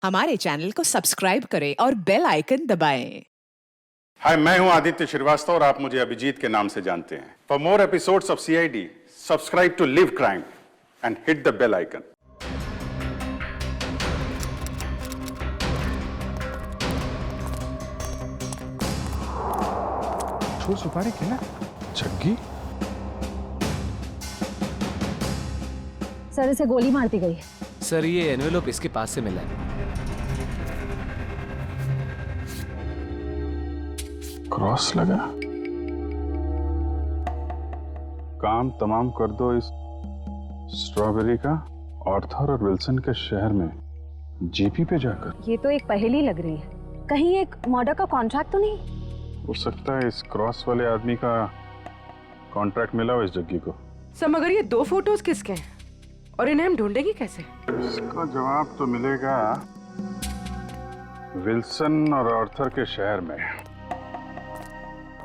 हमारे चैनल को सब्सक्राइब करें और बेल आइकन दबाएं। हाय, मैं हूं आदित्य श्रीवास्तव और आप मुझे अभिजीत के नाम से जानते हैं। For more episodes of CID, subscribe to live crime and hit the bell icon. छोड़ सुपारी क्या जग्गी? सर इसे गोली मार दी गई। सर ये एनवेलोप इसके पास से मिला है। क्रॉस लगा। काम तमाम कर दो इस स्ट्रॉबेरी का आर्थर और विल्सन के शहर में जीपी पे जाकर। ये तो एक पहेली लग रही है। कहीं एक मर्डर का कॉन्ट्रैक्ट तो नहीं? हो सकता है इस क्रॉस वाले आदमी का कॉन्ट्रैक्ट मिला हो इस जग्गी को। सर मगर ये दो फोटोज किसके हैं और इन्हें हम ढूंढेंगे कैसे? इसका जवाब तो मिलेगा विल्सन और आर्थर के शहर में।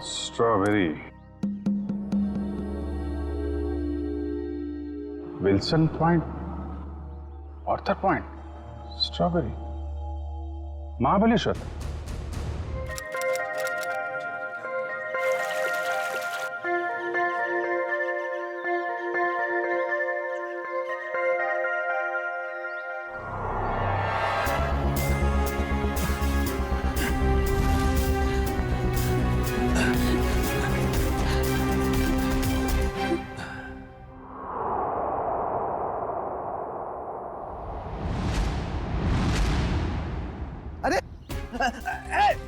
Strawberry, Wilson point, Arthur point, strawberry, Mahabaleshwar.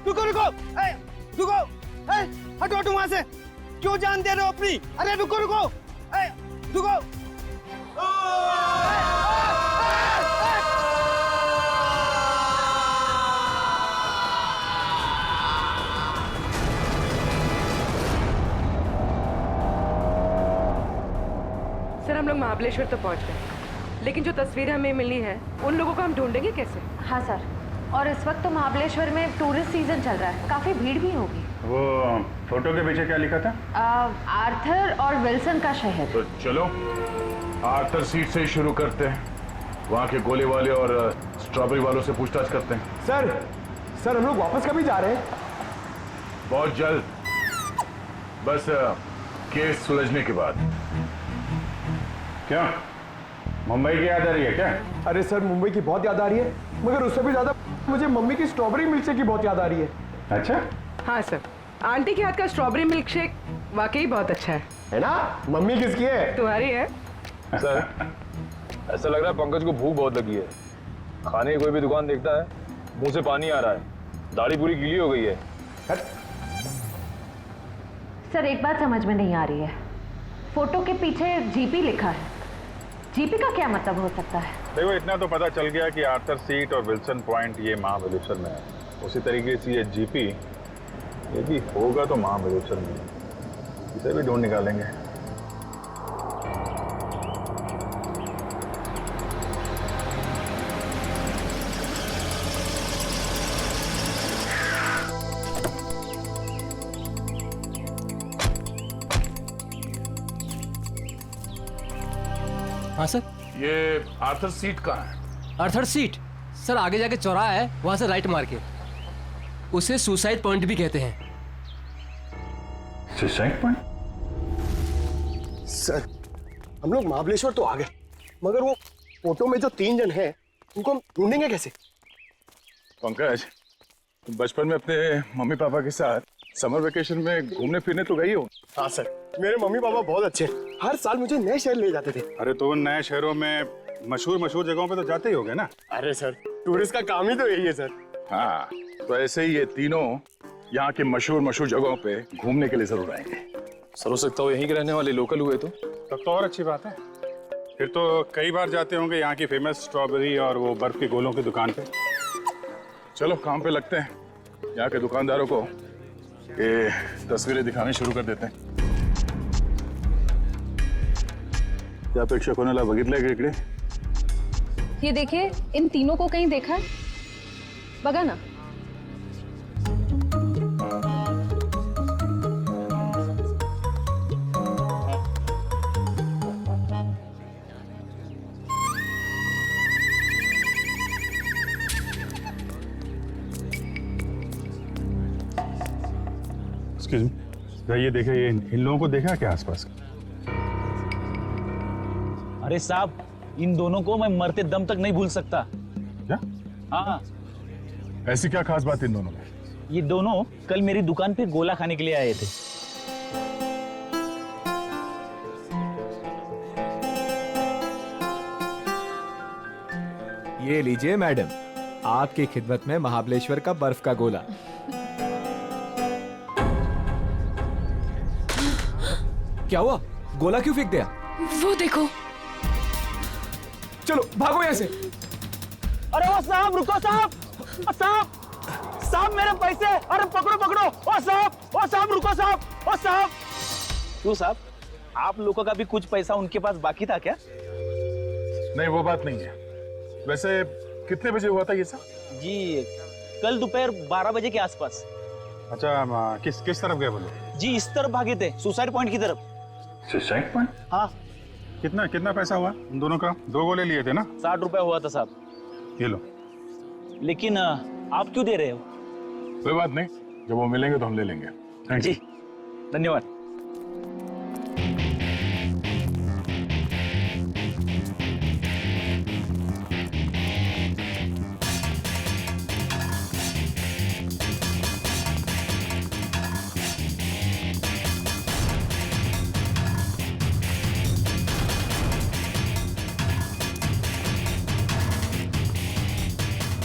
रुको रुको रुको, हटो हटो वहां से। क्यों जान दे रहे हो अपनी? अरे रुको रुको रुको। सर हम लोग महाबलेश्वर तो पहुंच गए, लेकिन जो तस्वीर हमें मिली है उन लोगों को हम ढूंढेंगे कैसे? हाँ सर, और इस वक्त तो महाबलेश्वर में टूरिस्ट सीजन चल रहा है, काफी भीड़ भी होगी। वो फोटो के पीछे क्या लिखा था? आर्थर और विल्सन का शहर। तो चलो आर्थर सीट से ही शुरू करते हैं। वहाँ के गोले वाले और स्ट्रॉबेरी वालों से पूछताछ करते हैं। सर हम लोग वापस कभी जा रहे हैं? बहुत जल्द, बस केस सुलझने के बाद। क्या मुंबई की याद आ रही है क्या? अरे सर मुंबई की बहुत याद आ रही है, मगर उससे भी ज्यादा मुझे मम्मी की स्ट्रॉबेरी मिल्क शेक की बहुत याद आ रही है। अच्छा, हाँ सर, आंटी के हाथ का स्ट्रॉबेरी मिल्क शेक वाकई बहुत अच्छा है ना? मम्मी किसकी है? तुम्हारी है। सर ऐसा लग रहा है पंकज को भूख बहुत लगी है। खाने की कोई भी दुकान देखता है मुंह से पानी आ रहा है, दाढ़ी पूरी गीली हो गई है। सर एक बात समझ में नहीं आ रही है, फोटो के पीछे जीपी लिखा है। जीपी का क्या मतलब हो सकता है? देखो इतना तो पता चल गया कि आर्थर सीट और विल्सन पॉइंट ये महाबलेश्वर में है। उसी तरीके से ये जीपी ये भी होगा तो महाबलेश्वर में, इसे भी ढूंढ निकालेंगे। हाँ सर। ये आर्थर सीट कहाँ है? आर्थर सीट सर आगे जाके चौराहा है, वहां से राइट मार के। उसे सुसाइड पॉइंट भी कहते हैं। Suicide point? सर हम लोग महाबलेश्वर तो आ गए, मगर वो फोटो में जो 3 जन हैं उनको हम ढूंढेंगे कैसे? पंकज, तुम बचपन में अपने मम्मी पापा के साथ समर वेकेशन में घूमने फिरने तो गई हो? हाँ सर, मेरे मम्मी पापा बहुत अच्छे हैं, हर साल मुझे नए शहर ले जाते थे। अरे तो उन नए शहरों में मशहूर जगहों पे तो जाते ही होगे ना? अरे सर टूरिस्ट का काम ही तो यही है सर। हाँ, तो ऐसे ही ये तीनों यहाँ के मशहूर जगहों पे घूमने के लिए जरूर आएंगे। सर हो सकता हो यहीं के रहने वाले लोकल हुए तो। तब तो और अच्छी बात है, फिर तो कई बार जाते होंगे यहाँ की फेमस स्ट्रॉबेरी और वो बर्फ के गोलों की दुकान पे। चलो काम पे लगते हैं, यहाँ के दुकानदारों को ये तस्वीरें दिखानी शुरू कर देते हैं। क्या अपेक्षा कोणाला बघितलंय का इकडे? ये देखिए, इन तीनों को कहीं देखा है? बघा ना। एक्सक्यूज मी, ये देखे, ये इन लोगों को देखा क्या आसपास? अरे साहब, इन दोनों को मैं मरते दम तक नहीं भूल सकता। क्या? हाँ, ऐसी क्या खास बात इन दोनों में? ये दोनों कल मेरी दुकान पे गोला खाने के लिए आए थे। ये लीजिए मैडम, आपकी खिदमत में महाबलेश्वर का बर्फ का गोला। क्या हुआ? गोला क्यों फेंक दिया? वो देखो। चलो भागो यहाँ से। अरे वो साहब, रुको साहब, साहब, साहब मेरे पैसे, अरे पकड़ो पकड़ो, ओ साहब रुको साहब, ओ साहब। क्यों साहब, आप लोगों का भी कुछ पैसा उनके पास बाकी था क्या? नहीं, वो बात नहीं है। वैसे कितने बजे हुआ था ये सब? जी, कल दोपहर 12 बजे के आसपास। अच्छा, किस तरफ गए वो लोग? जी, इस तरफ भागे थे, सुसाइड पॉइंट की तरफ। Suicide point? हाँ। कितना पैसा हुआ उन दोनों का? 2 गोले लिए थे ना? 60 रुपए हुआ था साहब। ये लो। लेकिन आप क्यों दे रहे हो? कोई बात नहीं, जब वो मिलेंगे तो हम ले लेंगे। Thank you. जी, धन्यवाद।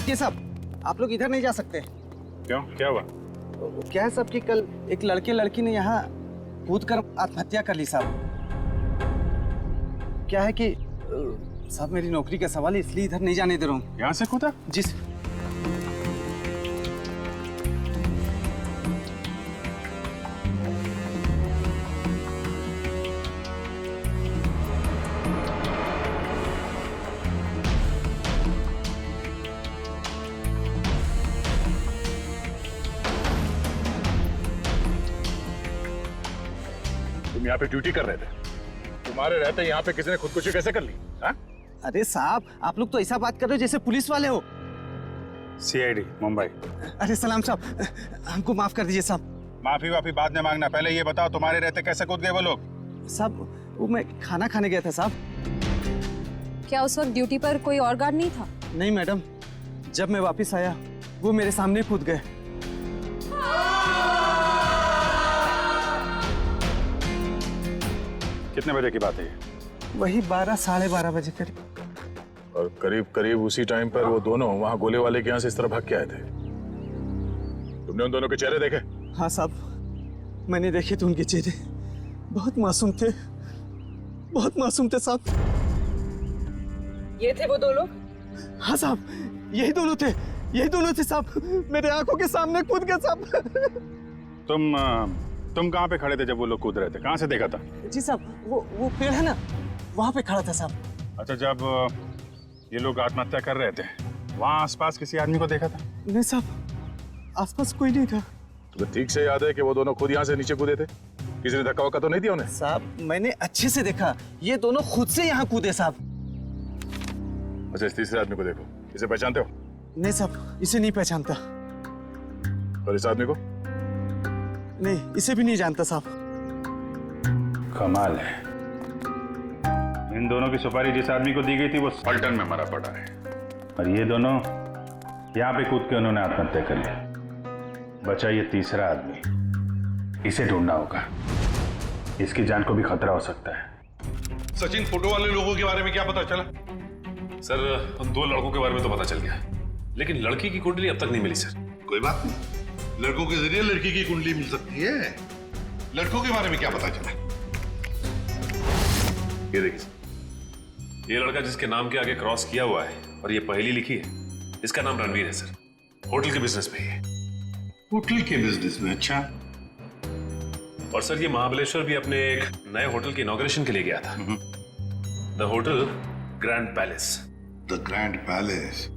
ये साहब, आप लोग इधर नहीं जा सकते। क्यों, क्या हुआ? क्या है साहब कि कल एक लड़की ने यहाँ कूद कर आत्महत्या कर ली साहब। क्या है कि साहब मेरी नौकरी का सवाल है, इसलिए इधर नहीं जाने दे रहा हूँ। यहाँ से कूदा? जी तुम यहाँ पे ड्यूटी कर रहे थे, तुम्हारे रहते यहाँ पे किसी ने खुदकुशी कैसे कर ली? हाँ? अरे साहब, आप लोग तो ऐसा बात कर रहे हो जैसे पुलिस वाले हो। CID मुंबई। अरे सलाम साहब, हमको माफ कर दीजिए साहब। माफी वाफी बाद में मांगना, पहले ये बताओ तुम्हारे रहते कैसे कूद गए वो लोग? साहब वो मैं खाना खाने गया था साहब। क्या उस वक्त ड्यूटी पर कोई और गार्ड नहीं था? नहीं मैडम, जब मैं वापस आया वो मेरे सामने कूद गए। कितने बजे की बात है ये? वही 12 साढ़े 12 बजे करीब। और करीब उसी टाइम पर वो दोनों वहाँ गोले वाले के यहाँ से इस तरह भाग के आए थे। तुमने उन दोनों के चेहरे देखे? हाँ साहब, मैंने देखे थे उनके चेहरे, बहुत मासूम थे, बहुत मासूम थे साहब। ये थे वो दो लोग? हाँ साहब, यही दोनों थे साहब, मेरे आंखों के सामने कूद गए साहब। तुम कहाँ पे खड़े थे जब वो लोग कूद रहे थे? कहाँ से देखा था? जी साहब, वो पेड़ है ना, वहाँ पे खड़ा था साहब। अच्छा, जब ये लोग आत्महत्या कर रहे थे वहाँ आसपास किसी आदमी को देखा था? नहीं साहब, आसपास कोई नहीं था। तुम्हें ठीक से याद है कि वो दोनों खुद यहाँ से नीचे कूदे थे? किसी ने धक्का वक्का तो नहीं दिया उन्हें? साहब मैंने अच्छे से देखा, ये दोनों खुद से यहाँ कूदे साहब। अच्छा, इस तीसरे आदमी को देखो, इसे पहचानते हो? नहीं साहब, इसे नहीं पहचानता। और इस आदमी को? नहीं, इसे भी नहीं जानता साहब। कमाल है, इन दोनों की सुपारी जिस आदमी को दी गई थी वो पलटन में मरा पड़ा है, और ये दोनों यहाँ पे कूद के उन्होंने आत्महत्या कर ली। बचा ये तीसरा आदमी, इसे ढूंढना होगा, इसकी जान को भी खतरा हो सकता है। सचिन, फोटो वाले लोगों के बारे में क्या पता चला? सर, उन 2 लड़कों के बारे में तो पता चल गया, लेकिन लड़की की कुंडली अब तक नहीं मिली सर। कोई बात नहीं, लड़कों के जरिए लड़की की कुंडली मिल सकती है। लड़कों के बारे में क्या पता चला? ये देखिए सर, ये लड़का जिसके नाम के आगे क्रॉस किया हुआ है और ये पहेली लिखी है, इसका नाम रणवीर है सर। होटल के बिजनेस में है। होटल के बिजनेस में? अच्छा। और सर, ये महाबलेश्वर भी अपने एक नए होटल के इनॉग्रेशन के लिए गया था। The hotel grand palace. The grand palace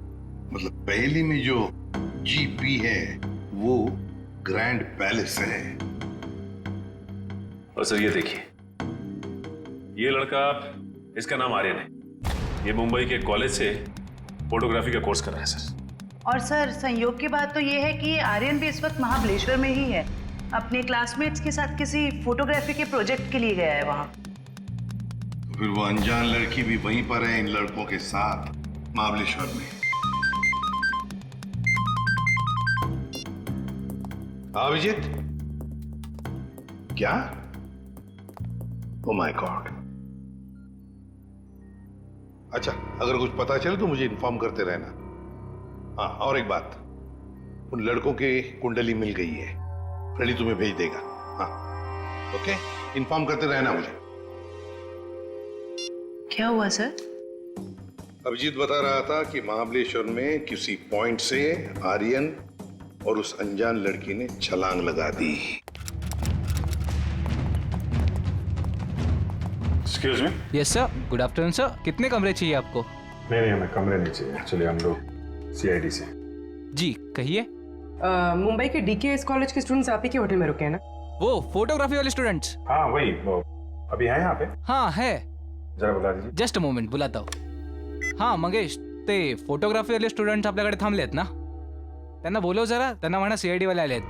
मतलब पहेली में जो GP है वो ग्रैंड पैलेस है। और सर ये देखिए, ये लड़का, इसका नाम आर्यन है, ये मुंबई के कॉलेज से फोटोग्राफी का कोर्स कर रहा है सर। और सर संयोग की बात तो ये है कि आर्यन भी इस वक्त महाबलेश्वर में ही है। अपने क्लासमेट्स के साथ किसी फोटोग्राफी के प्रोजेक्ट के लिए गया है वहां। तो फिर वो अनजान लड़की भी वहीं पर है इन लड़कों के साथ महाबलेश्वर में। अभिजीत, क्या? Oh my God. अच्छा, अगर कुछ पता चले तो मुझे इन्फॉर्म करते रहना। हाँ, और एक बात, उन लड़कों के कुंडली मिल गई है, फ्रेडी तुम्हें भेज देगा। हाँ, ओके, इन्फॉर्म करते रहना मुझे। क्या हुआ सर? अभिजीत बता रहा था कि महाबलेश्वर में किसी पॉइंट से आर्यन और उस अनजान लड़की ने छलांग लगा दी। Excuse me. Yes sir, good afternoon sir. कितने कमरे चाहिए आपको? नहीं, हमें कमरे नहीं चाहिए। एक्चुअली हम लोग सीआईडी से। जी कहिए। मुंबई के डीकेएस कॉलेज के स्टूडेंट्स आप ही के होटल में रुके हैं ना? वो फोटोग्राफी वाले स्टूडेंट्स? हाँ वही, वो अभी है यहाँ पे? हाँ है। जरा बुला दीजिए। जस्ट अ मोमेंट, बुलाता हूँ। हाँ मंगेश, ते फोटोग्राफी वाले स्टुडंट्स आपल्याकडे थांबलेत ना? त्यांना बोलव जरा, त्यांना म्हणा सीआईडी वाले आलेत।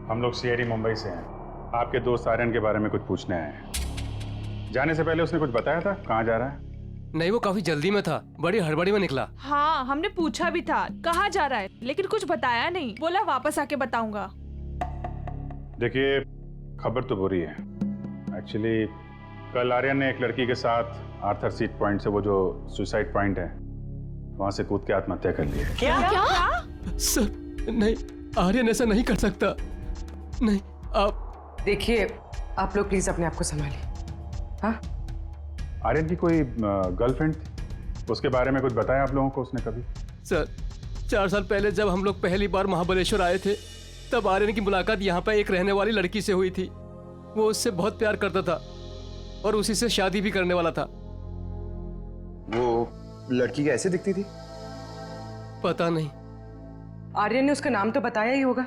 हम लोग सीआईडी मुंबई से हैं। आपके दोस्त आर्यन के बारे में कुछ पूछने आए हैं। जाने से पहले उसने कुछ बताया था कहाँ जा रहा है? नहीं, वो काफी जल्दी में था, बड़ी हड़बड़ी में निकला। हाँ, हमने पूछा भी था कहाँ जा रहा है, लेकिन कुछ बताया नहीं। बोला वापस आके बताऊंगा। देखिए, खबर तो बुरी है। एक्चुअली कल आर्यन ने एक लड़की के साथ आर्थर सीट पॉइंट से, वो जो सुसाइड पॉइंट है, वहां से कूद के आत्महत्या कर ली है। क्या? सर नहीं, आर्यन ऐसा नहीं कर सकता। नहीं, आप देखिए, आप लोग प्लीज अपने आप को संभालिए। हाँ? आर्यन की कोई गर्लफ्रेंड थी? उसके बारे में कुछ बताया आप लोगों को उसने कभी? सर, 4 साल पहले जब हम लोग पहली बार महाबलेश्वर आए थे, तब आर्यन की मुलाकात यहाँ पर एक रहने वाली लड़की से हुई थी। वो उससे बहुत प्यार करता था और उसी से शादी भी करने वाला था। वो लड़की कैसे दिखती थी? पता नहीं। आर्यन ने उसका नाम तो बताया ही होगा।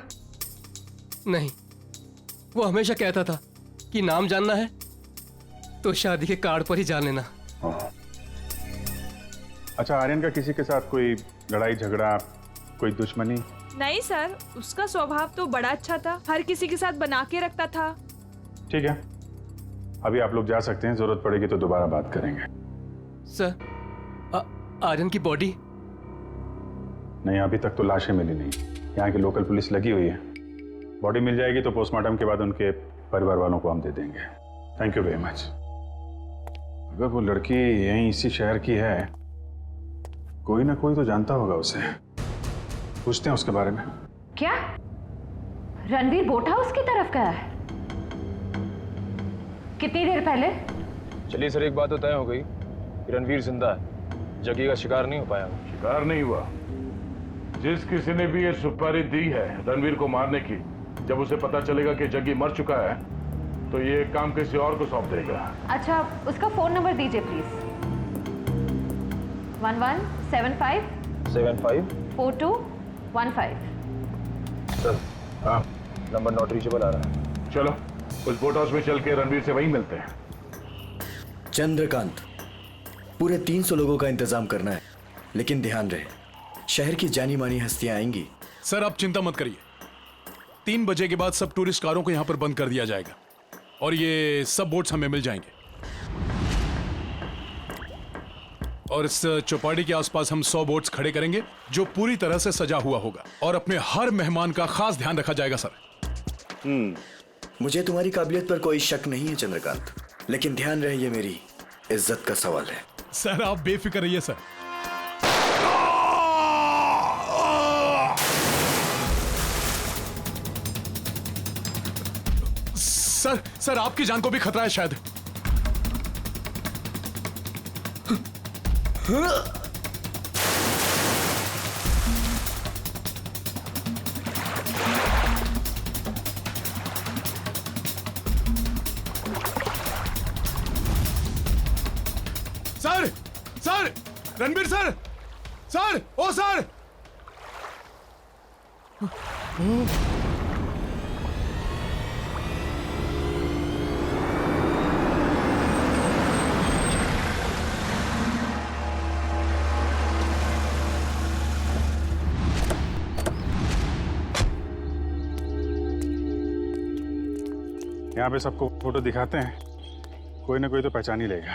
नहीं, वो हमेशा कहता था कि नाम जानना है तो शादी के कार्ड पर ही जान लेना। अच्छा, आर्यन का किसी के साथ कोई लड़ाई झगड़ा, कोई दुश्मनी? नहीं सर, उसका स्वभाव तो बड़ा अच्छा था, हर किसी के साथ बना के रखता था। ठीक है, अभी आप लोग जा सकते हैं, जरूरत पड़ेगी तो दोबारा बात करेंगे। सर, आर्यन की बॉडी? नहीं, अभी तक तो लाशें मिली नहीं। यहाँ की लोकल पुलिस लगी हुई है। बॉडी मिल जाएगी तो पोस्टमार्टम के बाद उनके परिवार वालों को हम दे देंगे। Thank you very much. अगर वो लड़की यहीं इसी शहर की है, कोई ना कोई तो जानता होगा उसे। पूछते हैं उसके बारे में। क्या रणवीर बोट हाउस की तरफ गया है? कितनी देर पहले? चलिए सर, एक बात तो तय हो गई कि रणवीर जिंदा है, जग्गी का शिकार नहीं हो पाया। शिकार नहीं हुआ। जिस किसी ने भी ये सुपारी दी है रणवीर को मारने की, जब उसे पता चलेगा कि जग्गी मर चुका है, तो ये काम किसी और को सौंप देगा। अच्छा, उसका फोन नंबर दीजिए प्लीज। 1175 4215। सर, हाँ, नंबर नॉट रीचेबल आ रहा है। चलो उस बोट हाउस में चल के रणवीर से वहीं मिलते हैं। चंद्रकांत, पूरे 300 लोगों का इंतजाम करना है, लेकिन ध्यान रहे शहर की जानी मानी हस्तियां आएंगी। सर आप चिंता मत करिए, 3 बजे के बाद सब टूरिस्ट कारों को यहाँ पर बंद कर दिया जाएगा और ये सब बोट्स हमें मिल जाएंगे। और इस चौपाटी के आसपास हम 100 बोट्स खड़े करेंगे जो पूरी तरह से सजा हुआ होगा और अपने हर मेहमान का खास ध्यान रखा जाएगा। सर मुझे तुम्हारी काबिलियत पर कोई शक नहीं है चंद्रकांत, लेकिन ध्यान रहे ये मेरी इज्जत का सवाल है। सर आप बेफिक्र रहिए। सर आपकी जान को भी खतरा है शायद। सर रणबीर सर ओ सर। यहाँ पे सबको फोटो दिखाते हैं, कोई ना कोई तो पहचान ही लेगा।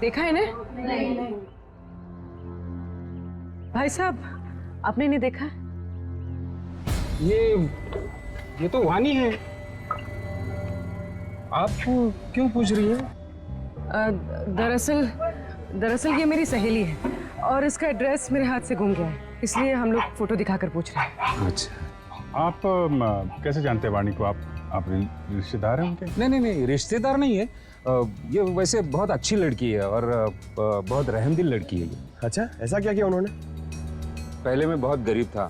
देखा है इन्हें? नहीं। भाई साहब, आपने नहीं देखा? ये तो वानी है। आप क्यों पूछ रही है? दरअसल ये मेरी सहेली है और इसका एड्रेस मेरे हाथ से गुम गया है, इसलिए हम लोग फोटो दिखाकर पूछ रहे हैं। अच्छा, आप कैसे जानते हैं वाणी को? आप रिश्तेदार हैं उनके? नहीं, रिश्तेदार नहीं है। ये वैसे बहुत अच्छी लड़की है और बहुत रहमदिल लड़की है ये। अच्छा, ऐसा क्या किया उन्होंने? पहले मैं बहुत गरीब था,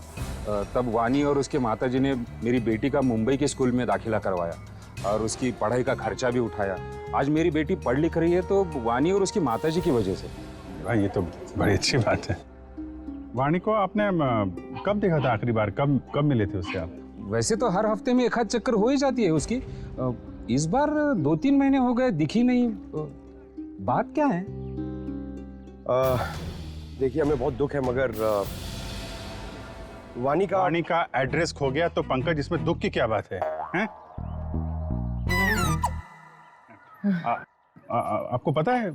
तब वानी और उसके माताजी ने मेरी बेटी का मुंबई के स्कूल में दाखिला करवाया और उसकी पढ़ाई का खर्चा भी उठाया। आज मेरी बेटी पढ़ लिख रही है तो वानी और उसकी माताजी की वजह से। भाई ये तो बड़ी अच्छी बात है। वाणी को आपने कब देखा था आखिरी बार? कब मिले थे उससे आप? वैसे तो हर हफ्ते में एक आध चक्कर हो ही जाती है उसकी। इस बार 2-3 महीने हो गए, दिखी नहीं। बात क्या है? देखिए, हमें बहुत दुख है, मगर वाणी का एड्रेस खो गया तो पंकज, इसमें दुख की क्या बात है? हैं? आपको पता है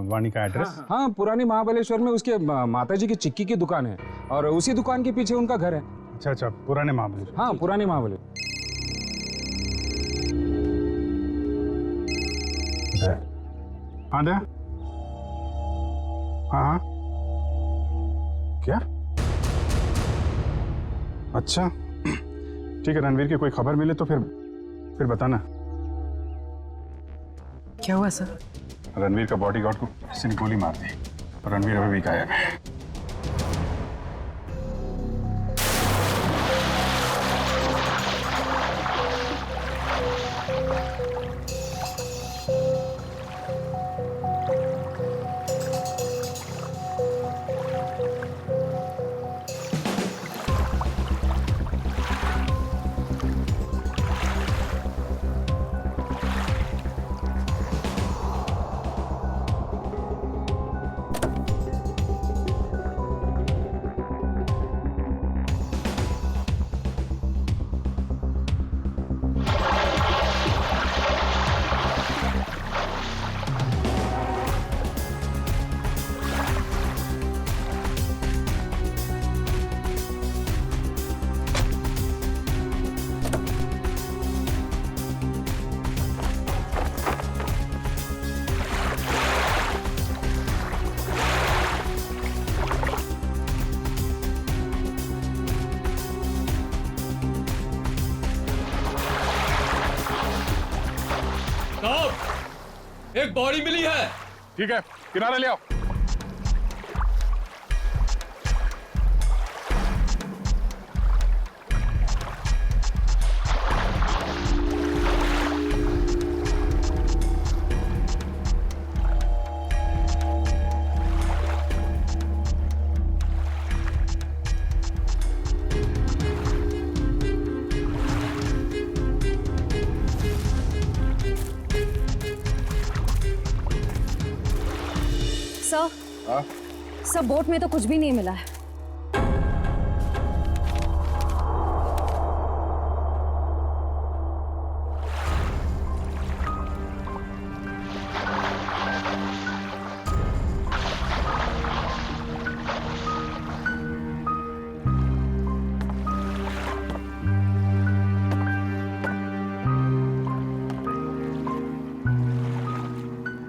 वाणी का एड्रेस? हाँ, पुरानी महाबलेश्वर में उसके माताजी की चिक्की की दुकान है और उसी दुकान के पीछे उनका घर है। अच्छा, पुराने महाबलेश्वर। हाँ, पुराने महाबलेश्वर। हाँ दया, हाँ क्या? अच्छा ठीक है, रणवीर की कोई खबर मिले तो फिर बताना। क्या हुआ सर? रणवीर का बॉडीगार्ड को किसी ने गोली मार दी और रणवीर अभी भी गायब है। एक बॉडी मिली है। ठीक है, किनारे ले आओ। सर, बोट में तो कुछ भी नहीं मिला है।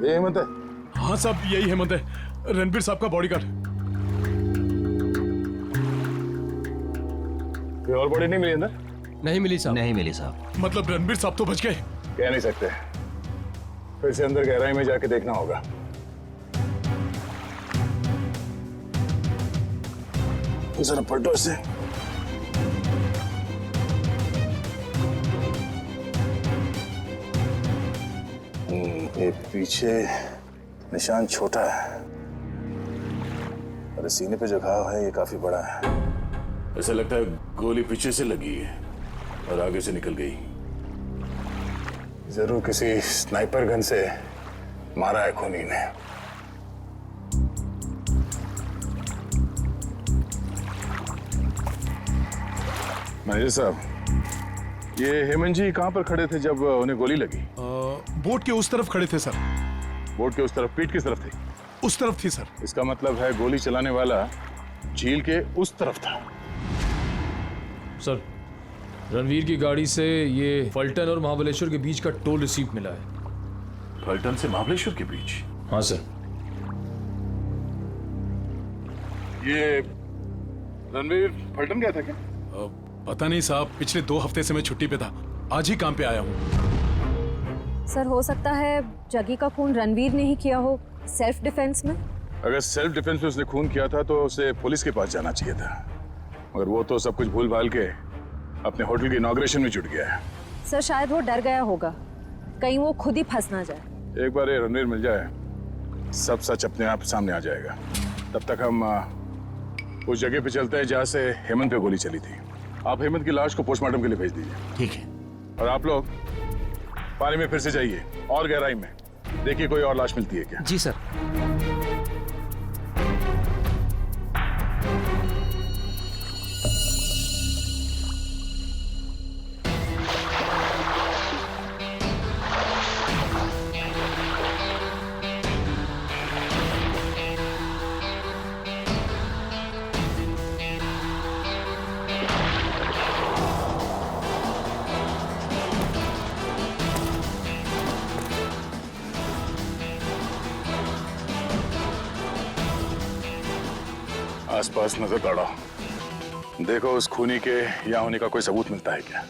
ये हेमंत है? हाँ साहब, यही हेमंत है, रणबीर साहब का बॉडीगार्ड। कोई और बॉडी नहीं मिली अंदर? नहीं मिली साहब। नहीं मिली साहब। मतलब रणबीर साहब तो बच गए? कह नहीं सकते, फिर से अंदर गहराई में जाके देखना होगा। जरा पलटो इसे। ये पीछे निशान छोटा है और सीने पे जो घाव है ये काफी बड़ा है। ऐसा लगता है गोली पीछे से लगी है और आगे से निकल गई। जरूर किसी स्नाइपर गन से मारा है खूनी ने। मैनेजर साहब, ये हेमंत जी कहां पर खड़े थे जब उन्हें गोली लगी? बोट के उस तरफ खड़े थे सर। बोट के उस तरफ? पीठ किस तरफ थी? उस तरफ थी सर। इसका मतलब है गोली चलाने वाला झील के उस तरफ था। सर, रणवीर की गाड़ी से ये फलटन और महाबलेश्वर के बीच का टोल रिसीप्ट मिला है। फलटन से महाबलेश्वर के बीच? हाँ सर। ये रणवीर फलटन गया था क्या? पता नहीं साहब, पिछले 2 हफ्ते से मैं छुट्टी पे था, आज ही काम पे आया हूँ। सर हो सकता है जगी का खून रणवीर ने ही किया हो, सेल्फ डिफेंस में। अगर सेल्फ डिफेंस में उसने खून किया था तो उसे पुलिस के पास जाना चाहिए था, मगर वो तो सब कुछ भूल भाल के अपने होटल की इनॉग्रेशन में जुट गया है। सर शायद वो डर गया होगा, कहीं वो खुद ही फंस ना जाए। एक बार ये रणवीर मिल जाए, सब सच अपने आप सामने आ जाएगा। तब तक हम उस जगह पे चलते हैं जहाँ से हेमंत पे गोली चली थी। आप हेमंत की लाश को पोस्टमार्टम के लिए भेज दीजिए। ठीक है। और आप लोग पानी में फिर से जाइए और गहराई में देखिए कोई और लाश मिलती है क्या। जी सर। आसपास नजर दौड़ाओ, देखो उस खूनी के यहाँ होने का कोई सबूत मिलता है क्या।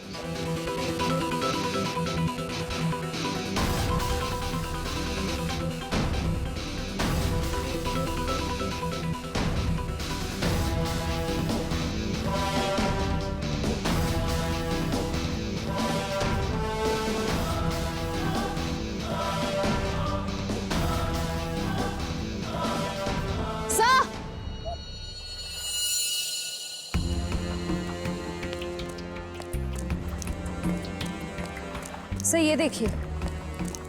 सर ये देखिए,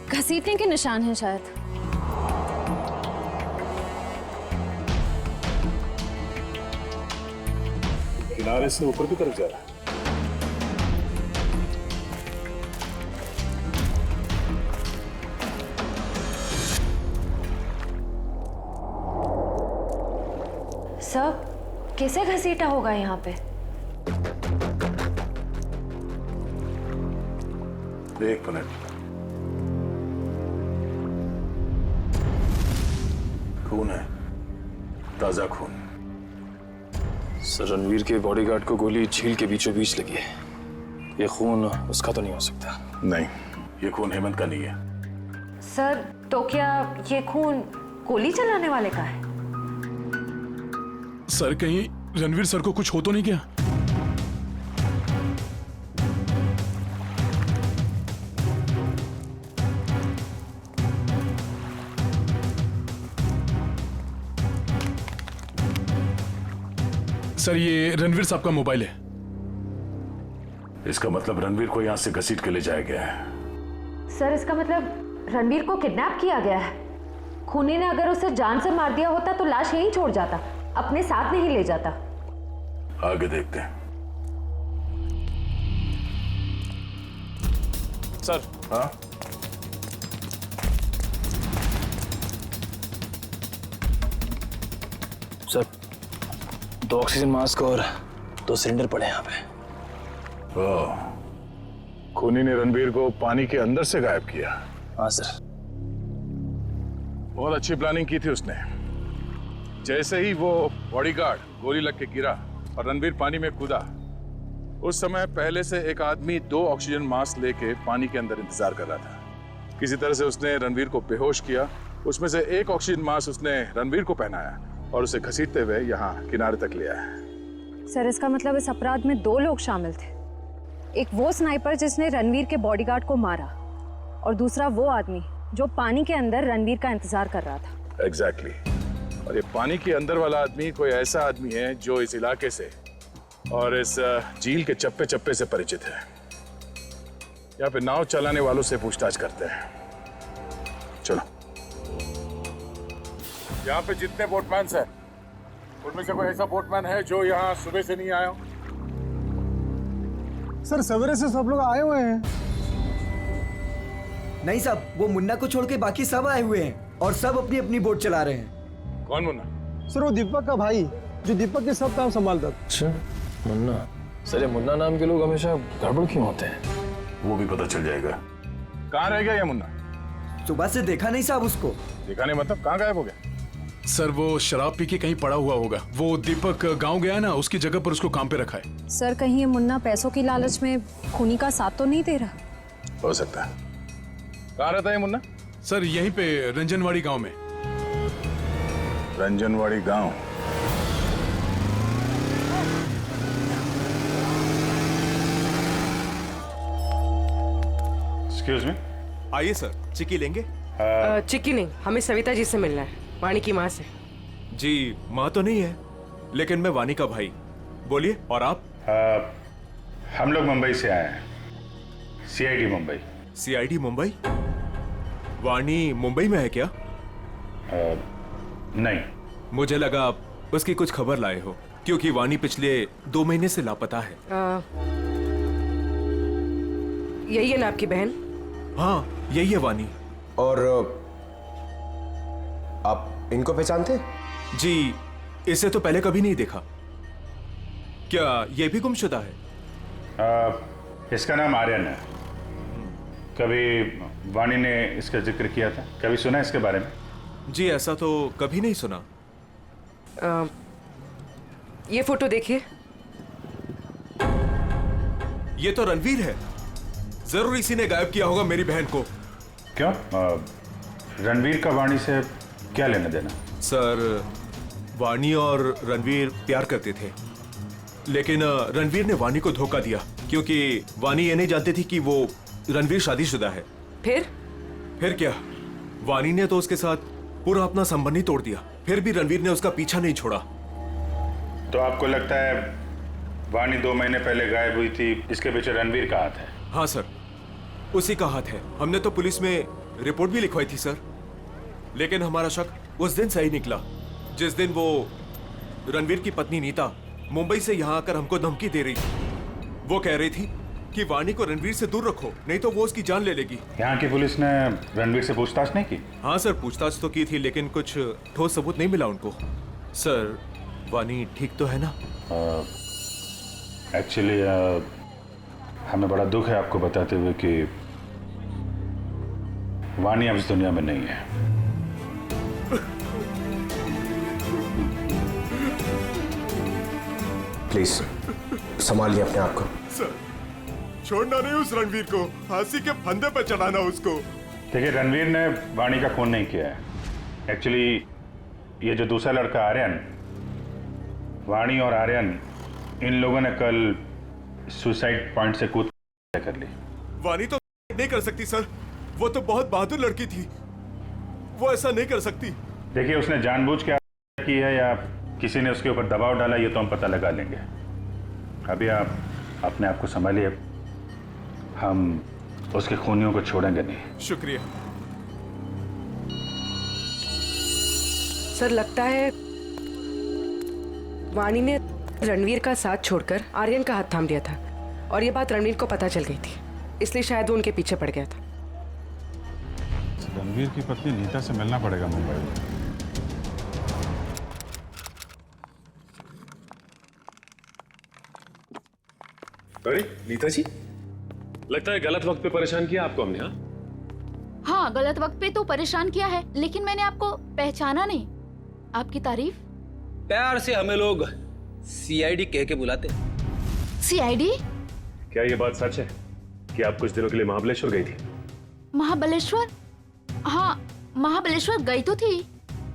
घसीटने के निशान हैं शायद। किनारे से ऊपर की तरफ जा रहा है। सर कैसे घसीटा होगा यहाँ पे? एक मिनट, खून है, ताजा खून। सर रणवीर के बॉडीगार्ड को गोली झील के बीचों बीच लगी है, ये खून उसका तो नहीं हो सकता। नहीं, ये खून हेमंत का नहीं है। सर तो क्या ये खून गोली चलाने वाले का है? सर कहीं रणवीर सर को कुछ हो तो नहीं गया? सर ये रणवीर साहब का मोबाइल है। इसका मतलब रणवीर को यहां से घसीट के ले जाया गया है। सर इसका मतलब रणवीर को किडनैप किया गया है। खूनी ने अगर उसे जान से मार दिया होता तो लाश यहीं छोड़ जाता, अपने साथ नहीं ले जाता। आगे देखते हैं। सर। हाँ? सर 2 ऑक्सीजन मास्क और 2 सिलेंडर पड़े यहाँ पे। खूनी ने रणवीर को पानी के अंदर से गायब किया। हाँ सर। बहुत अच्छी प्लानिंग की थी उसने। जैसे ही वो बॉडीगार्ड गोली लग के गिरा और रणवीर पानी में कूदा, उस समय पहले से एक आदमी 2 ऑक्सीजन मास्क लेके पानी के अंदर इंतजार कर रहा था। किसी तरह से उसने रणवीर को बेहोश किया। उसमें से एक ऑक्सीजन मास्क उसने रणवीर को पहनाया और उसे घसीटते हुए यहाँ किनारे तक ले आया। सर इसका मतलब इस अपराध में 2 लोग शामिल थे। एक वो स्नाइपर जिसने रणवीर के बॉडीगार्ड को मारा और दूसरा वो आदमी जो पानी के अंदर रणवीर का इंतजार कर रहा था। एग्जैक्टली। और ये पानी के अंदर वाला आदमी कोई ऐसा आदमी है जो इस इलाके से और इस झील के चप्पे चप्पे से परिचित है। यहाँ पे नाव चलाने वालों से पूछताछ करते हैं। चलो। यहाँ पे जितने बोटमैन हैं, उनमें से कोई ऐसा बोटमैन है जो यहाँ सुबह से नहीं आया हो? सर सवेरे से सब लोग आए हुए हैं। नहीं साहब, वो मुन्ना को छोड़ के बाकी सब आए हुए हैं और सब अपनी अपनी बोट चला रहे हैं। कौन मुन्ना? सर वो दीपक का भाई, जो दीपक के सब काम संभालता। अच्छा, मुन्ना। सर ये मुन्ना नाम के लोग हमेशा गड़बड़ क्यों होते हैं? वो भी पता चल जाएगा। कहाँ रह गया ये मुन्ना? सुबह से देखा नहीं साहब उसको। देखा नहीं मतलब कहाँ गायब हो गया? सर वो शराब पी के कहीं पड़ा हुआ होगा। वो दीपक गांव गया ना, उसकी जगह पर उसको काम पे रखा है। सर कहीं ये मुन्ना पैसों की लालच में खूनी का साथ तो नहीं दे रहा? हो सकता है। कहाँ रहता है मुन्ना? सर यहीं पे रंजनवाड़ी गांव में। रंजनवाड़ी गांव? Excuse me. आइए सर, चिक्की लेंगे? चिक्की नहीं, हमें सविता जी से मिलना है, वाणी की माँ से। जी माँ तो नहीं है, लेकिन मैं वाणी का भाई। बोलिए। और आप? हम लोग मुंबई से आए हैं, CID मुंबई। CID मुंबई? वाणी मुंबई में है क्या? नहीं। मुझे लगा आप उसकी कुछ खबर लाए हो, क्योंकि वाणी पिछले 2 महीने से लापता है। यही है ना आपकी बहन? हाँ यही है वाणी। और आप इनको पहचानते? जी इसे तो पहले कभी नहीं देखा। क्या ये भी गुमशुदा है? इसका नाम आर्यन है। कभी वाणी ने इसका जिक्र किया था? कभी सुना इसके बारे में? जी ऐसा तो कभी नहीं सुना। ये फोटो देखिए। ये तो रणवीर है। जरूर इसी ने गायब किया होगा मेरी बहन को। क्यों? रणवीर का वाणी से क्या लेना देना? सर वाणी और रणवीर प्यार करते थे, लेकिन रणवीर ने वाणी को धोखा दिया, क्योंकि वाणी ये नहीं जानती थी कि वो रणवीर शादीशुदा है। फिर क्या, वाणी ने तो उसके साथ पूरा अपना संबंध ही तोड़ दिया। फिर भी रणवीर ने उसका पीछा नहीं छोड़ा। तो आपको लगता है वाणी 2 महीने पहले गायब हुई थी, इसके पीछे रणवीर का हाथ है? हाँ सर, उसी का हाथ है। हमने तो पुलिस में रिपोर्ट भी लिखवाई थी सर, लेकिन हमारा शक उस दिन सही निकला जिस दिन वो रणवीर की पत्नी नीता मुंबई से यहाँ आकर हमको धमकी दे रही थी। वो कह रही थी कि वाणी को रणवीर से दूर रखो, नहीं तो वो उसकी जान ले लेगी। यहाँ की पुलिस ने रणवीर से पूछताछ नहीं की? हाँ सर, पूछताछ तो की थी, लेकिन कुछ ठोस सबूत नहीं मिला उनको। सर वाणी ठीक तो है ना? एक्चुअली हमें बड़ा दुख है आपको बताते हुए कि वाणी अब इस दुनिया में नहीं है। प्लीज संभालिए अपने आप को। सर छोड़ना नहीं उस रणवीर को, फांसी के फंदे पर चढ़ाना उसको। देखिए रणवीर ने वाणी का खून नहीं किया है। एक्चुअली ये जो दूसरा लड़का आर्यन, वाणी और आर्यन इन लोगों ने कल सुसाइड पॉइंट से कूद कर ली। वाणी तो नहीं कर सकती सर, वो तो बहुत बहादुर लड़की थी, वो ऐसा नहीं कर सकती। देखिए उसने जानबूझ के की है या किसी ने उसके ऊपर दबाव डाला, ये तो हम पता लगा लेंगे। अभी आप अपने आप को संभालिए, हम उसके खूनियों को छोड़ेंगे नहीं। शुक्रिया सर। लगता है वाणी ने रणवीर का साथ छोड़कर आर्यन का हाथ थाम लिया था, और ये बात रणवीर को पता चल गई थी, इसलिए शायद वो उनके पीछे पड़ गया था। रणवीर की पत्नी नीता से मिलना पड़ेगा मुंबई में। अरे नीता जी, लगता है गलत वक्त पे परेशान किया आपको हमने। हाँ गलत वक्त पे तो परेशान किया है, लेकिन मैंने आपको पहचाना नहीं। आपकी तारीफ? प्यार से हमें लोग CID कह के बुलाते। CID? क्या ये बात सच है कि आप कुछ दिनों के लिए महाबलेश्वर गई थी? महाबलेश्वर? हाँ महाबलेश्वर गई तो थी।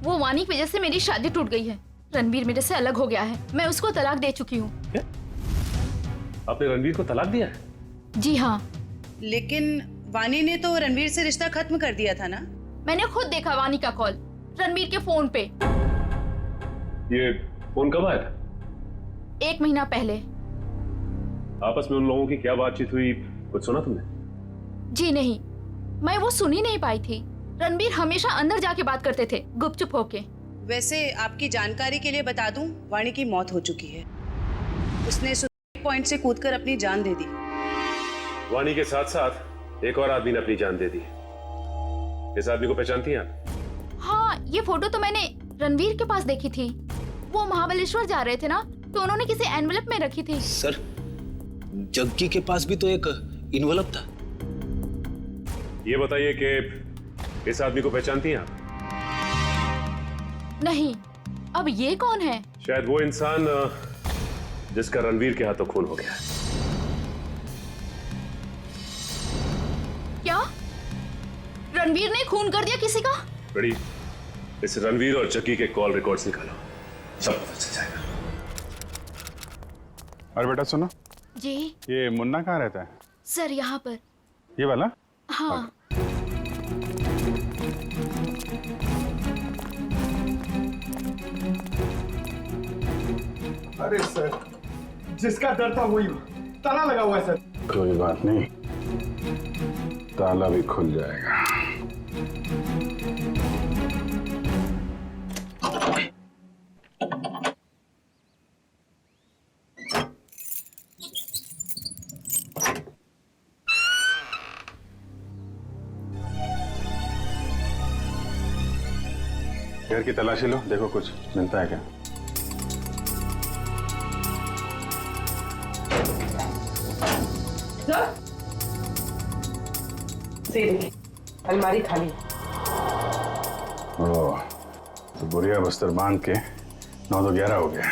वो वाणी की वजह से मेरी शादी टूट गई है। रणवीर मेरे से अलग हो गया है, मैं उसको तलाक दे चुकी हूँ। आपने रणवीर को तलाक दिया है? जी हाँ। लेकिन वाणी ने तो रणवीर से रिश्ता खत्म कर दिया था ना? मैंने खुद देखा वाणी का कॉल रणवीर के फोन पे। ये फोन कब आया था? 1 महीना पहले। आपस में उन लोगों की क्या बातचीत हुई, कुछ सुना तुमने? जी नहीं, मैं वो सुन ही नहीं पाई थी। रणबीर हमेशा अंदर जाके बात करते थे, गुपचुप होके। वैसे आपकी जानकारी के लिए बता दूं, वाणी की मौत हो चुकी है। उसने सुसाइड पॉइंट से कूदकर अपनी जान दे दी। वाणी के साथ साथ एक और आदमी ने अपनी जान दे दी। इस आदमी को पहचानती हैं आप? हाँ, ये फोटो तो मैंने रणवीर के पास देखी थी। वो महाबलेश्वर जा रहे थे ना, तो उन्होंने किसी एनवेलप में रखी थी। सर, जग्गी के पास भी तो एक इन्वेलप था। ये बताइए कि इस आदमी को पहचानती हैं आप? नहीं। अब ये कौन है? शायद वो इंसान जिसका रणवीर के हाथों खून हो गया। क्या रणवीर ने खून कर दिया किसी का? बड़ी, इस रणवीर और जग्गी के कॉल रिकॉर्ड्स निकालो, सब पता चल जाएगा। और बेटा सुनो जी। ये मुन्ना कहाँ रहता है? सर यहाँ पर। ये वाला? हाँ। अरे सर, जिसका डर था वही ताला लगा हुआ है सर। कोई बात नहीं, ताला भी खुल जाएगा। घर की तलाशी लो, देखो कुछ मिलता है क्या। अलमारी खाली। ओह, तो बुढ़िया बस्तर बांध के 9 तो 11 हो गया।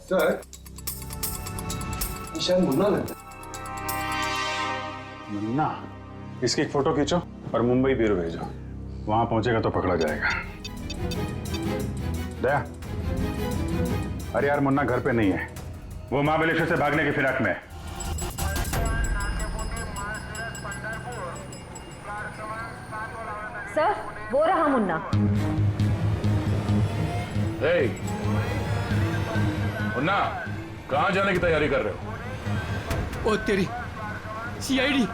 सर, शायद मुन्ना लगता है। मुन्ना? इसकी एक फोटो खींचो और मुंबई ब्यूरो भेजो, वहां पहुंचेगा तो पकड़ा जाएगा। दया, अरे यार मुन्ना घर पे नहीं है, वो महाबलेश्वर से भागने की फिराक में है। सर, वो रहा मुन्ना। मुन्ना, कहाँ जाने की तैयारी कर रहे हो? ओ तेरी सीआईडी।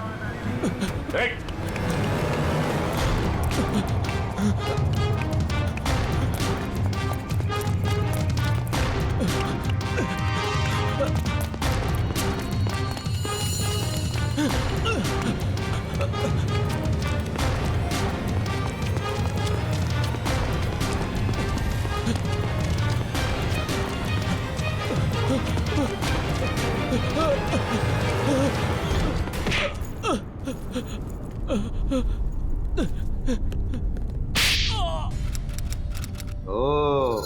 ओह,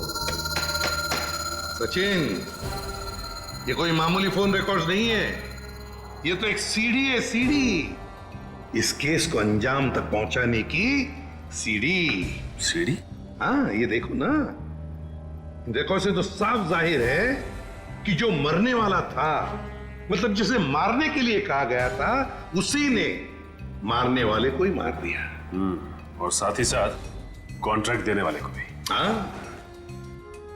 सचिन, ये कोई मामूली फोन रिकॉर्ड्स नहीं है, ये तो एक सीढ़ी है, सीढ़ी। इस केस को अंजाम तक पहुंचाने की सीढ़ी। सीढ़ी? हाँ, ये देखो ना, रिकॉर्ड से तो साफ जाहिर है कि जो मरने वाला था, मतलब जिसे मारने के लिए कहा गया था, उसी ने मारने वाले को ही मार दिया। और साथ ही साथ कॉन्ट्रैक्ट देने वाले को भी। हाँ,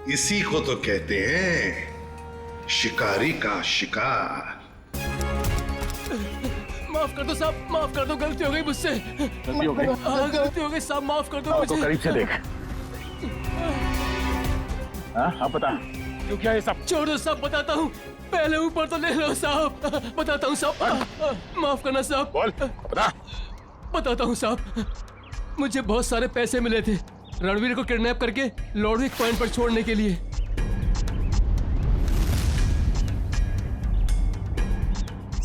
इसी को तो कहते हैं शिकारी का शिकार। माफ कर दो साहब, माफ कर दो, गलती हो गई मुझसे। गलती हो गई? हाँ, गलती हो गई साहब, माफ कर दो मुझे। तो करीब से देख। हाँ, बता क्यों, क्या ये सब? छोड़ दो साहब, बताता हूँ। पहले ऊपर तो ले लो साहब, बताता हूँ साहब। माफ करना साहब। बोल, बता। बताता हूँ साहब, मुझे बहुत सारे पैसे मिले थे रणवीर को किडनैप करके लॉर्डविक पॉइंट पर छोड़ने के लिए।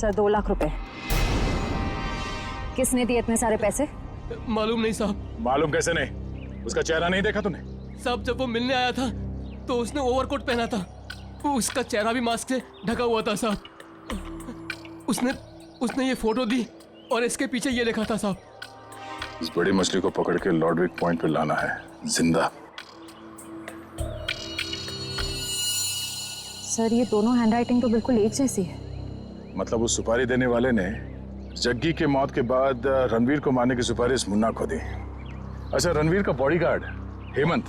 सर 2 लाख रुपए। किसने दिए इतने सारे पैसे? मालूम नहीं साहब। मालूम कैसे नहीं? उसका चेहरा नहीं देखा तूने? साहब जब वो मिलने आया था तो उसने ओवरकोट पहना था, वो उसका चेहरा भी मास्क से ढका हुआ था साहब। उसने ये फोटो दी और इसके पीछे ये लिखा था साहब, इस बड़ी मछली को पकड़ के लॉर्डविक पॉइंट पे लाना है जिंदा। सर ये दोनों हैंडराइटिंग तो बिल्कुल एक जैसी है। मतलब उस सुपारी देने वाले ने जग्गी के मौत के बाद रणवीर को मारने की सुपारी मुन्ना को दी। अच्छा, रणवीर का बॉडीगार्ड हेमंत,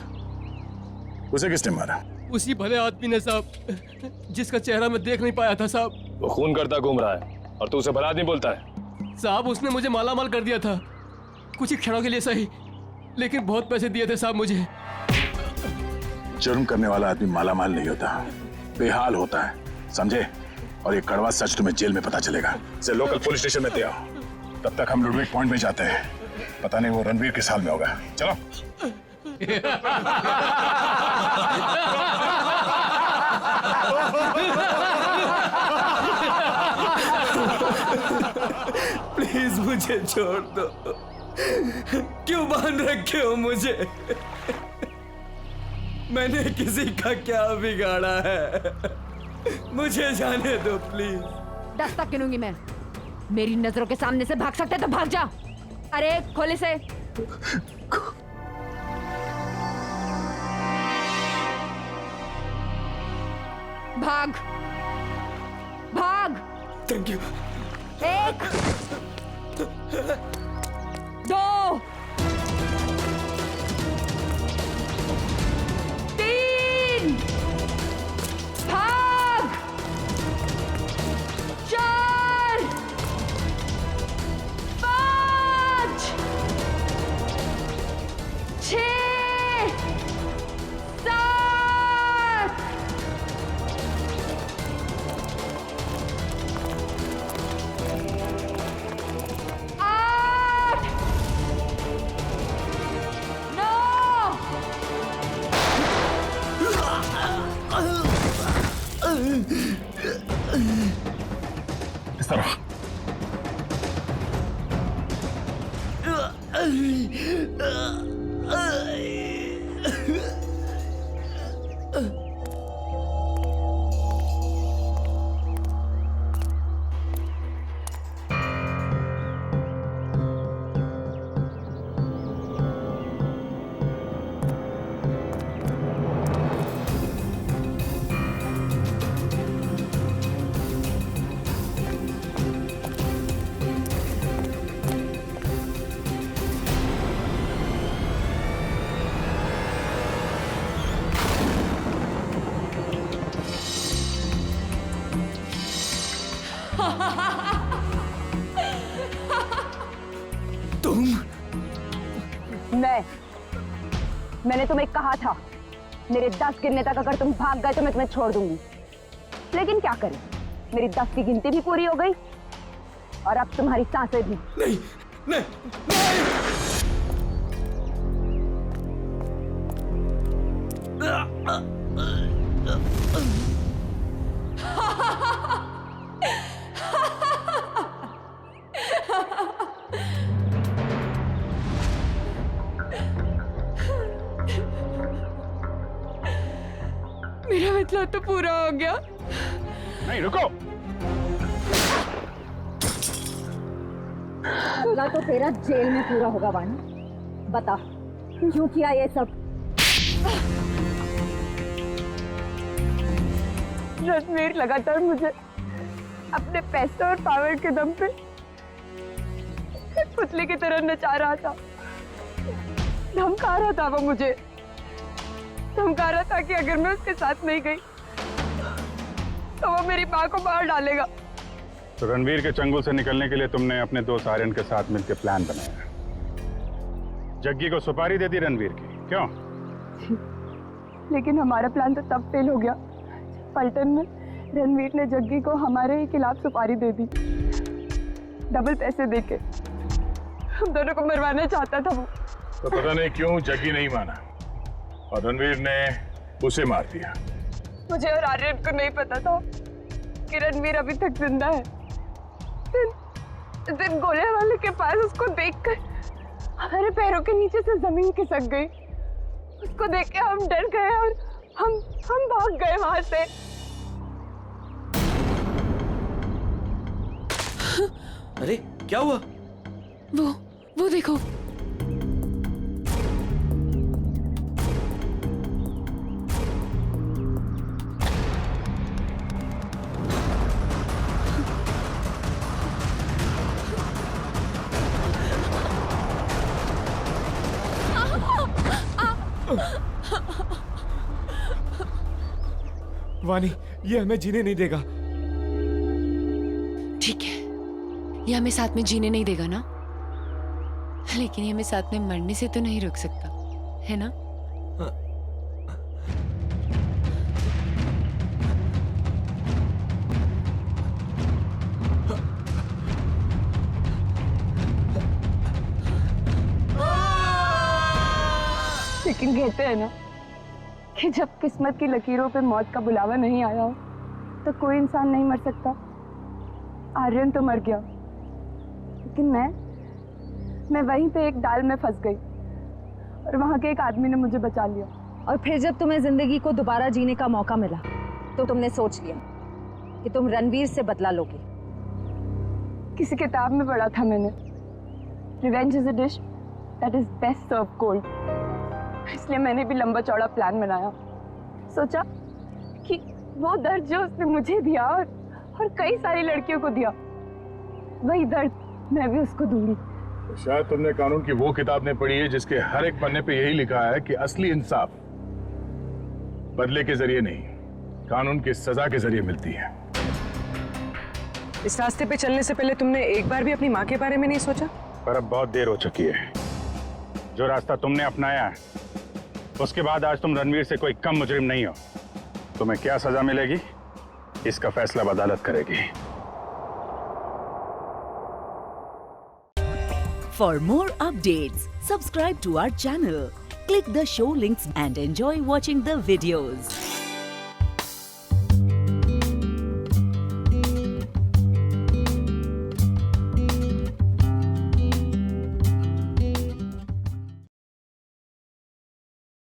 उसे किसने मारा? उसी भले आदमी ने साहब, जिसका चेहरा मैं देख नहीं पाया था साहब। वो खून करता घूम रहा है और तू उसे भला आदमी बोलता है। साहब उसने मुझे मालामाल कर दिया था, कुछ ही क्षणों के लिए सही, लेकिन बहुत पैसे दिए थे साहब मुझे। जुर्म करने वाला आदमी मालामाल नहीं होता, बेहाल होता है, समझे? और ये कड़वा सच तुम्हें जेल में पता चलेगा। से लोकल पुलिस स्टेशन में ले आओ, तब तक हम लुडविक पॉइंट में जाते हैं। पता नहीं वो रणवीर किस हाल में होगा। चलो। प्लीज मुझे छोड़ दो, क्यों बांध रखे हो मुझे? मैंने किसी का क्या बिगाड़ा है? मुझे जाने दो प्लीज। दस्तक गिनूंगी मैं। मेरी नजरों के सामने से भाग सकते तो भाग जा। अरे खोले से। भाग भाग। Thank you. 1 2 3 भाग 4 5 6 7 8 इस तरफ। मैंने तुम्हें कहा था मेरे 10 गिनने तक अगर तुम भाग गए तो मैं तुम्हें छोड़ दूंगी, लेकिन क्या करें, मेरी 10 की गिनती भी पूरी हो गई और अब तुम्हारी सांसें भी। नहीं नहीं मेरा मतलब तो पूरा हो गया। नहीं रुको। पूरा तो तेरा जेल में पूरा होगा वानी। बता क्यों किया ये सब? रणवीर लगातार मुझे अपने पैसे और पावर के दम पे एक पुतले की तरह नचा रहा था, धमका रहा था। वो मुझे धमका रहा था कि अगर मैं उसके साथ नहीं गई तो वो मेरी माँ को मार डालेगा। तो रणवीर के चंगुल से निकलने के लिए तुमने अपने दोस्त आर्यन के साथ मिलकर प्लान बनाया, जग्गी को सुपारी दे दी रणवीर की, क्यों? लेकिन हमारा प्लान तो तब फेल हो गया पलटन में रणवीर ने जग्गी को हमारे ही खिलाफ सुपारी दे दी, डबल पैसे देके। हम दोनों को मरवाना चाहता था वो। तो पता नहीं क्यों जग्गी नहीं माना और रणवीर ने उसे मार दिया। मुझे और आर्यन को नहीं पता था कि रणवीर अभी तक जिंदा है। दिन गोले वाले के पास उसको देखकर हमारे पैरों के नीचे से जमीन खिसक गई। उसको देख के हम डर गए और हम भाग गए वहां से। अरे क्या हुआ? वो देखो। वानी, ये हमें जीने नहीं देगा। ठीक है, ये हमें साथ में जीने नहीं देगा ना, लेकिन ये हमें साथ में मरने से तो नहीं रोक सकता, है ना? लेकिन कहते हैं ना कि जब किस्मत की लकीरों पे मौत का बुलावा नहीं आया हो तो कोई इंसान नहीं मर सकता। आर्यन तो मर गया, लेकिन मैं वहीं पे एक डाल में फंस गई और वहां के एक आदमी ने मुझे बचा लिया। और फिर जब तुम्हें जिंदगी को दोबारा जीने का मौका मिला तो तुमने सोच लिया कि तुम रणवीर से बदला लोगे। किसी किताब में पढ़ा था मैंने, revenge is a dish that is best serve cold. इसलिए मैंने भी लंबा चौड़ा प्लान बनाया। सोचा कि वो दर्द जो उसने मुझे दिया और कई सारी लड़कियों को दिया, वही दर्द मैं भी उसको दूंगी। तो शायद तुमने कानून की वो किताब ने पढ़ी है जिसके हर एक पन्ने पे यही लिखा है कि असली इंसाफ बदले के जरिए नहीं, कानून की सजा के जरिए मिलती है। इस रास्ते पे चलने से पहले तुमने एक बार भी अपनी माँ के बारे में नहीं सोचा? पर अब बहुत देर हो चुकी है। जो रास्ता तुमने अपनाया है उसके बाद आज तुम रणवीर से कोई कम मुजरिम नहीं हो। तुम्हें क्या सजा मिलेगी इसका फैसला अदालत करेगी। For more updates, subscribe to our channel, click the show links and enjoy watching the videos.